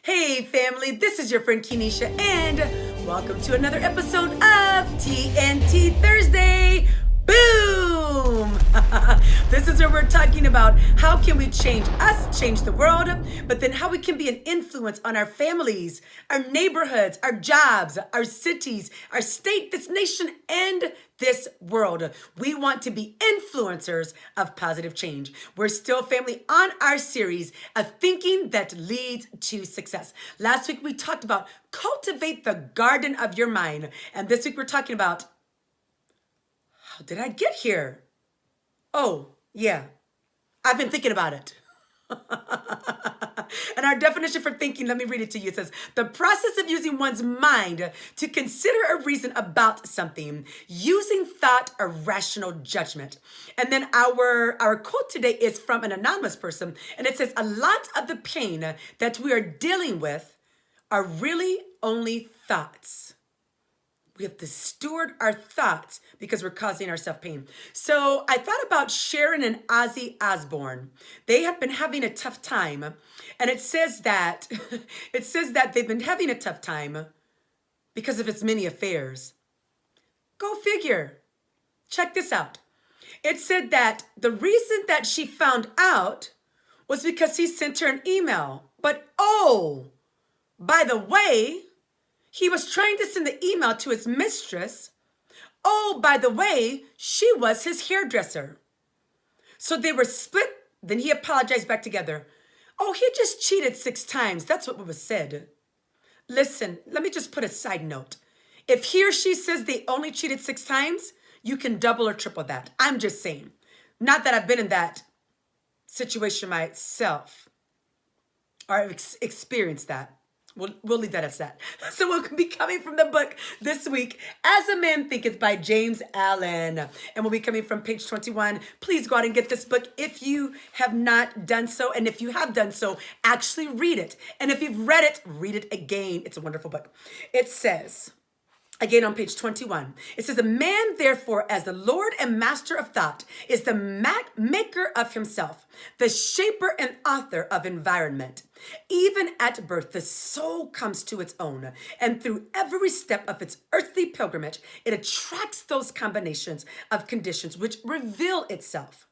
Hey family, this is your friend Kenesha and welcome to another episode of TNT Thursday. Boom! This is where we're talking about how can we change us, change the world, but then how we can be an influence on our families, our neighborhoods, our jobs, our cities, our state, this nation, and this world. We want to be influencers of positive change. We're still family on our series of thinking that leads to success. Last week we talked about cultivate the garden of your mind. And this week we're talking about how did I get here? Oh, yeah, I've been thinking about it. And our definition for thinking, let me read it to you. It says, the process of using one's mind to consider a reason about something, using thought or rational judgment. And then our quote today is from an anonymous person. And it says, a lot of the pain that we are dealing with are really only thoughts. We have to steward our thoughts because we're causing ourselves pain. So I thought about Sharon and Ozzy Osbourne. They have been having a tough time. And it says that they've been having a tough time because of its many affairs. Go figure. Check this out. It said that the reason that she found out was because he sent her an email. But oh, by the way, he was trying to send the email to his mistress. Oh, by the way, she was his hairdresser. So they were split. Then he apologized back together. Oh, he just cheated 6 times. That's what was said. Listen, let me just put a side note. If he or she says they only cheated 6 times, you can double or triple that. I'm just saying. Not that I've been in that situation myself or experienced that. We'll leave that as that. So we'll be coming from the book this week, As a Man Thinketh by James Allen. And we'll be coming from page 21. Please go out and get this book if you have not done so. And if you have done so, actually read it. And if you've read it, read it again. It's a wonderful book. It says, again on page 21, it says, a man therefore as the Lord and master of thought is the maker of himself, the shaper and author of environment. Even at birth, the soul comes to its own, and through every step of its earthly pilgrimage, it attracts those combinations of conditions which reveal itself,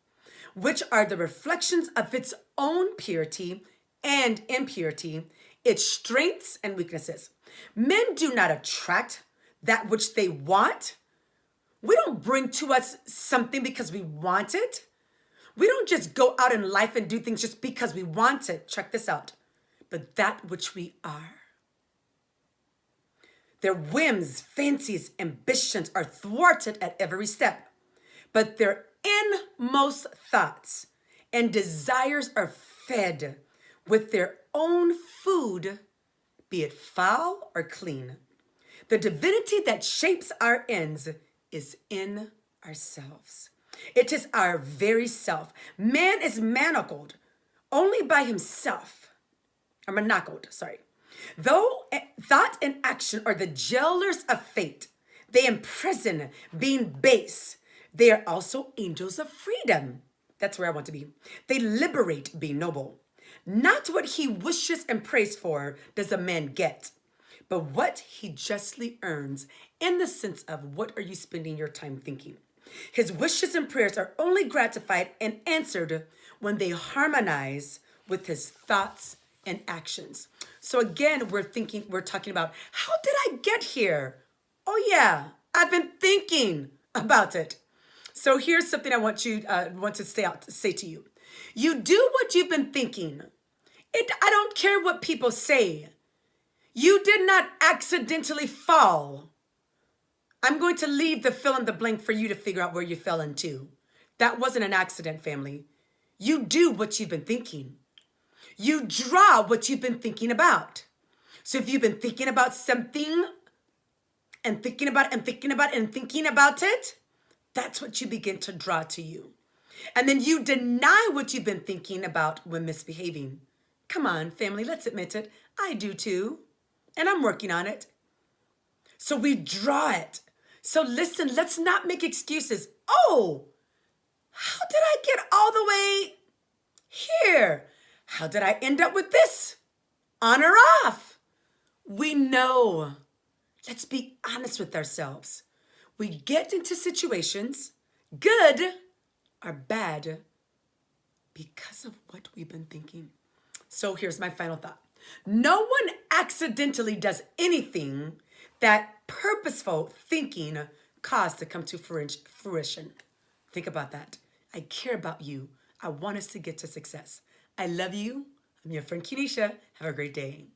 which are the reflections of its own purity and impurity, its strengths and weaknesses. Men do not attract that which they want. We don't bring to us something because we want it. We don't just go out in life and do things just because we want it. Check this out. But that which we are. Their whims, fancies, ambitions are thwarted at every step. But their inmost thoughts and desires are fed with their own food, be it foul or clean. The divinity that shapes our ends is in ourselves. It is our very self. Man is manacled only by himself. Or manacled, sorry. Though thought and action are the jailers of fate, they imprison being base. They are also angels of freedom. That's where I want to be. They liberate being noble. Not what he wishes and prays for does a man get, but what he justly earns, in the sense of what are you spending your time thinking. His wishes and prayers are only gratified and answered when they harmonize with his thoughts and actions. So again, we're talking about, how did I get here? Oh yeah, I've been thinking about it. So here's something I want to say to you. You do what you've been thinking. I don't care what people say. You did not accidentally fall. I'm going to leave the fill in the blank for you to figure out where you fell into. That wasn't an accident, family. You do what you've been thinking. You draw what you've been thinking about. So if you've been thinking about something and thinking about it and thinking about it and thinking about it, that's what you begin to draw to you. And then you deny what you've been thinking about when misbehaving. Come on, family, let's admit it. I do too. And I'm working on it. So we draw it. So listen, let's not make excuses. Oh, how did I get all the way here? How did I end up with this? On or off? We know. Let's be honest with ourselves. We get into situations, good or bad, because of what we've been thinking. So here's my final thought. No one accidentally does anything that purposeful thinking caused to come to fruition. Think about that. I care about you. I want us to get to success. I love you. I'm your friend Kenesha. Have a great day.